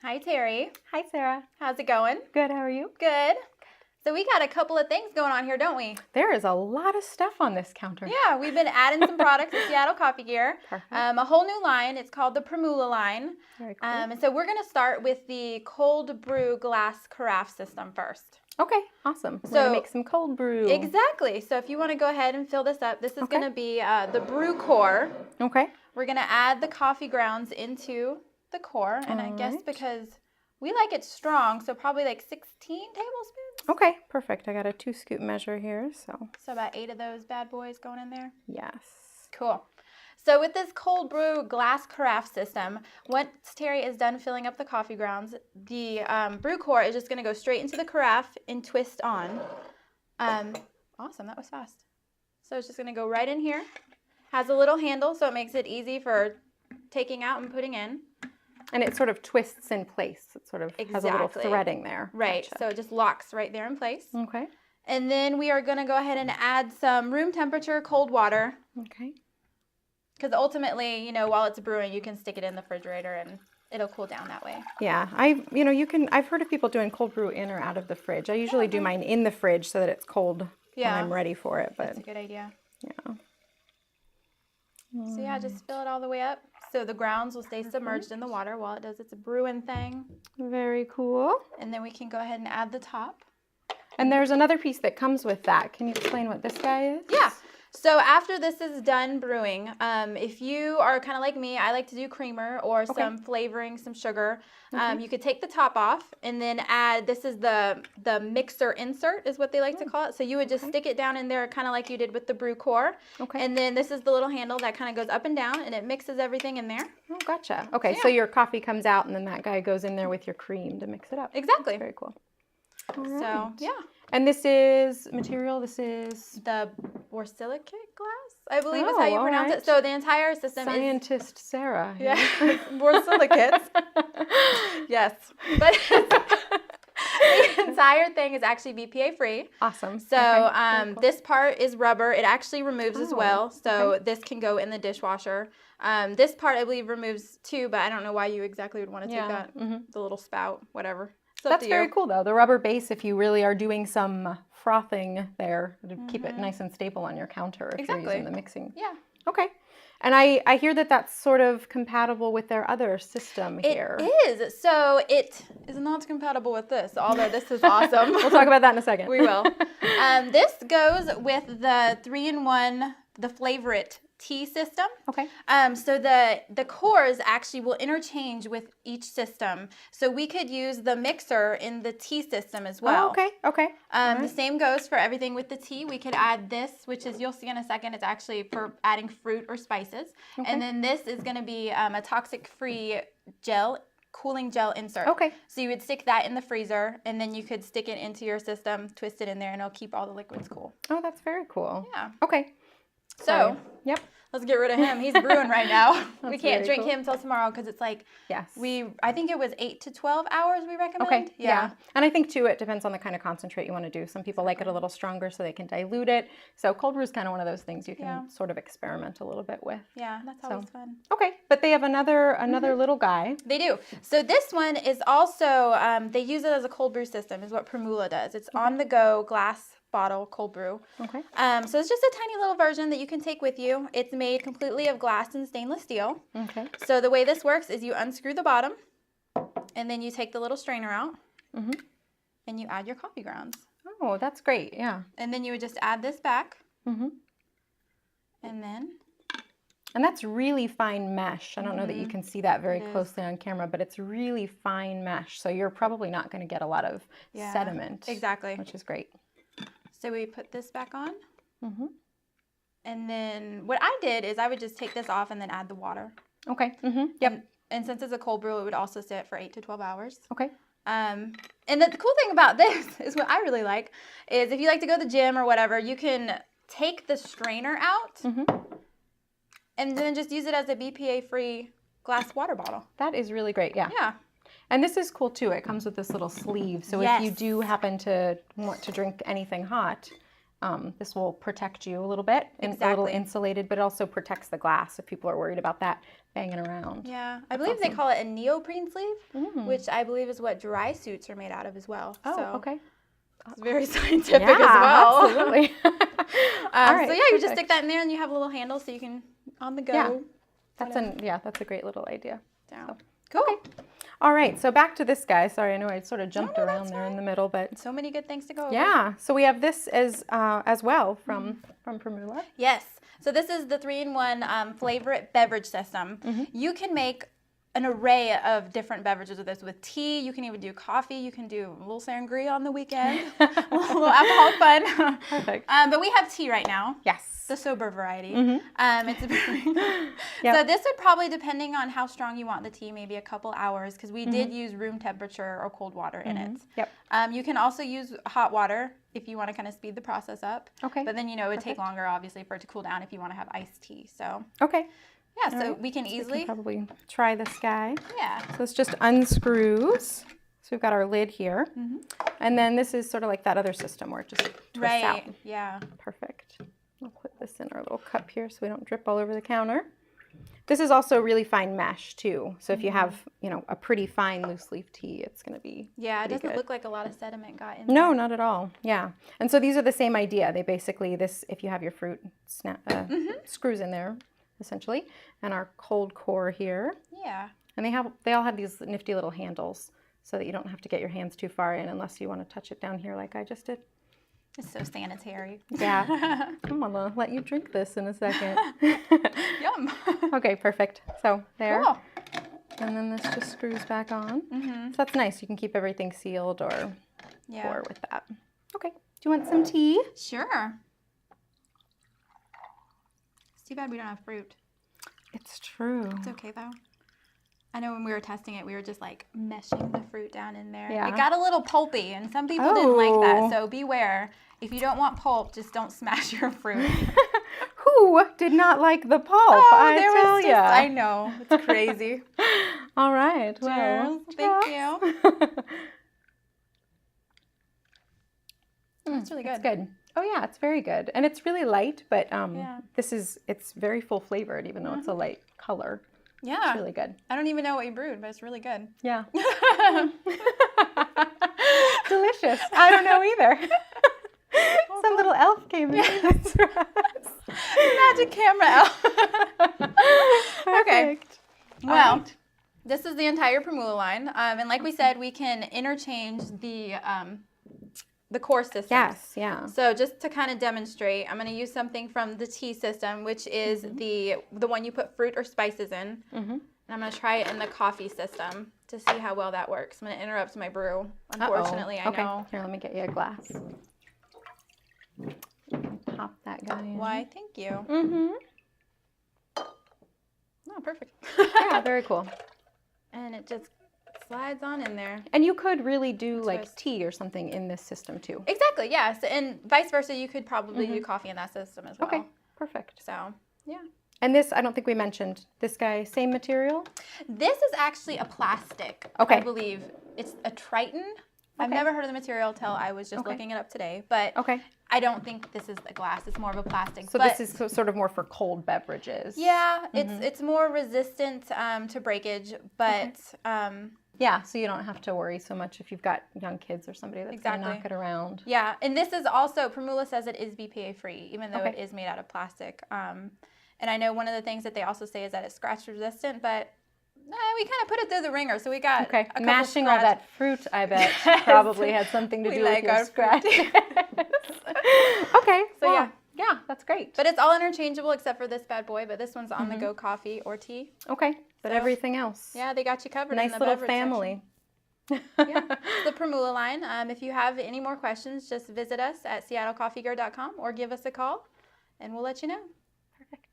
Hi, Terry. Hi, Sarah. How's it going? Good, how are you? Good. So we got a couple of things going on here, don't we? There is a lot of stuff on this counter. Yeah, we've been adding some products to Seattle Coffee Gear. Perfect. A whole new line. It's called the Primula line. Very cool. And so we're going to start with the cold brew glass carafe system first. Okay, awesome. We're So- going to make some cold brew. Exactly. So if you want to go ahead and fill this up, this is Okay. going to be the brew core. Okay. We're going to add the coffee grounds into the core. And I guess Alright. because we like it strong, so probably like 16 tablespoons. Okay, perfect. I got a 2-scoop measure here, so So about 8 of those bad boys going in there. yes. Cool. So with this cold brew glass carafe system, once Terry is done filling up the coffee grounds, the brew core is just going to go straight into the carafe and twist on. Awesome, that was fast. So it's just going to go right in here. Has a little handle, so it makes it easy for taking out and putting in. And it sort of twists in place. It sort of has a little Exactly. threading there. Right, Gotcha. so it just locks right there in place. Okay. And then we are going to go ahead and add some room temperature cold water. Okay. Because ultimately, you know, while it's brewing, you can stick it in the refrigerator and it'll cool down that way. Yeah, I've heard of people doing cold brew in or out of the fridge. I usually do mine in the fridge so that it's cold Yeah. when I'm ready for it, but That's a good idea. yeah. So yeah, just fill it all the way up. So the grounds will stay submerged in the water while it does its brewing thing. Very cool. And then we can go ahead and add the top. And there's another piece that comes with that. Can you explain what this guy is? Yeah. So after this is done brewing, if you are kind of like me, I like to do creamer or some flavoring, some sugar. You could take the top off and then add, this is the mixer insert is what they like to call it. So you would just stick it down in there kind of like you did with the brew core. Okay. And then this is the little handle that kind of goes up and down and it mixes everything in there. Oh, gotcha. Okay, so your coffee comes out and then that guy goes in there with your cream to mix it up. Exactly. That's very cool. All So right. yeah. And this is material, this is The borosilicate glass, I believe is how you Oh, pronounce alright. it. So the entire system is Scientist Sarah. here. yeah, borosilicates. Yes, but the entire thing is actually BPA free. Awesome. So Okay, very cool. this part is rubber. It actually removes as Oh, well. So this can go in the dishwasher. This part I believe removes too, but I don't know why you exactly would want to take Yeah, that. mhm. The little spout, whatever. It's up That's to very you. cool though. The rubber base, if you really are doing some frothing there, to keep it nice and stable on your counter if you're Exactly. using the mixing. Yeah. Okay. And I hear that that's sort of compatible with their other system here. It is. So it is not compatible with this, although this is awesome. We'll talk about that in a second. We will. This goes with the 3-in-1, the Flavor It tea system. Okay. So the cores actually will interchange with each system. So we could use the mixer in the tea system as well. Oh, okay. Okay. The same goes for everything with the tea. We could add this, which is, you'll see in a second, it's actually for adding fruit or spices. Okay. And then this is going to be a toxic-free gel, cooling gel insert. Okay. So you would stick that in the freezer, and then you could stick it into your system, twist it in there, and it'll keep all the liquids cool. Oh, that's very cool. Yeah. Okay. So Yep. let's get rid of him. He's brewing right now. We That's can't very drink cool. him till tomorrow because it's like Yes. I think it was 8 to 12 hours we recommend. Okay. Yeah. And I think too, it depends on the kind of concentrate you want to do. Some people like it a little stronger so they can dilute it. So cold brew is kind of one of those things you can Yeah. sort of experiment a little bit with. Yeah, that's always fun. Okay. But they have another little guy. They do. So this one is also, they use it as a cold brew system is what Primula does. It's on the go glass bottle cold brew. Okay. So it's just a tiny little version that you can take with you. It's made completely of glass and stainless steel. Okay. So the way this works is you unscrew the bottom and then you take the little strainer out and you add your coffee grounds. Oh, that's great. Yeah. And then you would just add this back Mm-hmm. and then And that's really fine mesh. I don't know that you can see that very It is. closely on camera, but it's really fine mesh. So you're probably not going to get a lot of Yeah, sediment. exactly. Which is great. So we put this back on. Mm-hmm. And then what I did is I would just take this off and then add the water. Okay. Mm-hmm. Yep. And since it's a cold brew, it would also sit for 8 to 12 hours. Okay. And the cool thing about this is what I really like is if you like to go to the gym or whatever, you can take the strainer out and then just use it as a BPA-free glass water bottle. That is really great. Yeah. Yeah. And this is cool too. It comes with this little sleeve. So if you Yes. do happen to want to drink anything hot, This will protect you a little bit, and a little insulated, but it also protects the glass if people are worried about that banging around. Yeah, I believe they call it a neoprene sleeve, which I believe is what dry suits are made out of as well. Oh, so okay. It's very scientific as well. Absolutely. All right, so yeah, you just stick that in there, and you have a little handle so you can on the go. Yeah, that's a great little idea. So, cool. Okay. All right, so back to this guy. Sorry, I know I sort of jumped around there in the middle, but so many good things to go over. Yeah, so we have this as well from Primula. Yes. So this is the 3-in-1 flavor it beverage system. You can make an array of different beverages with this. With tea, you can even do coffee. You can do a little sangria on the weekend, a little alcoholic fun. Perfect. But we have tea right now. Yes. The sober variety. So this would probably, depending on how strong you want the tea, maybe a couple hours, because we did use room temperature or cold water in it. Yep. You can also use hot water if you want to kind of speed the process up. Okay. But then, it would take longer, obviously, for it to cool down if you want to have iced tea. So. Okay. Yeah, so we can easily. We can probably try this guy. Yeah. So this just unscrews. So we've got our lid here. And then this is sort of like that other system where it just twists out. Yeah. Perfect. We'll put this in our little cup here so we don't drip all over the counter. This is also really fine mesh too. So if you have, a pretty fine loose leaf tea, it's going to be it doesn't look like a lot of sediment got in there. No, not at all. Yeah. And so these are the same idea. They basically, if you have your fruit, screws in there essentially, and our cold core here. Yeah. And they all have these nifty little handles so that you don't have to get your hands too far in unless you want to touch it down here like I just did. It's so sanitary. Yeah. I'm going to let you drink this in a second. Yum. Okay, perfect. So there. Cool. And then this just screws back on. So that's nice. You can keep everything sealed or pour with that. Okay. Do you want some tea? Sure. It's too bad we don't have fruit. It's true. It's okay though. I know when we were testing it, we were just like meshing the fruit down in there. Yeah. It got a little pulpy, and some people didn't like that. So beware. If you don't want pulp, just don't smash your fruit. Who did not like the pulp? I tell you. I know. It's crazy. All right. Well, cheers. Thank you. It's really good. It's good. Oh yeah, it's very good. And it's really light, but it's very full flavored even though it's a light color. Yeah. It's really good. I don't even know what you brewed, but it's really good. Yeah. Delicious. I don't know either. Some little elf came in. Magic camera elf. Okay. Well, this is the entire Primula line. And like we said, we can interchange the core systems. Yes, yeah. So just to kind of demonstrate, I'm going to use something from the tea system, which is the one you put fruit or spices in. And I'm going to try it in the coffee system to see how well that works. I'm going to interrupt my brew. Unfortunately, I know. Here, let me get you a glass. Pop that guy in. Why, thank you. Oh, perfect. Yeah, very cool. And it just slides on in there. And you could really do like tea or something in this system too. Exactly, yes. And vice versa, you could probably do coffee in that system as well. Okay, perfect. So, yeah. And this, I don't think we mentioned, this guy, same material? This is actually a plastic. Okay. I believe it's a Triton. I've never heard of the material till I was just looking it up today. But I don't think this is the glass. It's more of a plastic. So this is sort of more for cold beverages. Yeah, it's more resistant to breakage, but yeah, so you don't have to worry so much if you've got young kids or somebody that's going to knock it around. Yeah, and this is also, Primula says it is BPA free, even though it is made out of plastic. And I know one of the things that they also say is that it's scratch resistant, but we kind of put it through the ringer, so we got a couple mashing all that fruit, I bet, probably had something to do with your scratch. Okay, so yeah, that's great. But it's all interchangeable except for this bad boy, but this one's on the go coffee or tea. Okay, but everything else. Yeah, they got you covered. Nice in the little family. Yeah, it's the Primula line. If you have any more questions, just visit us at seattlecoffeeguard.com or give us a call, and we'll let you know. Perfect.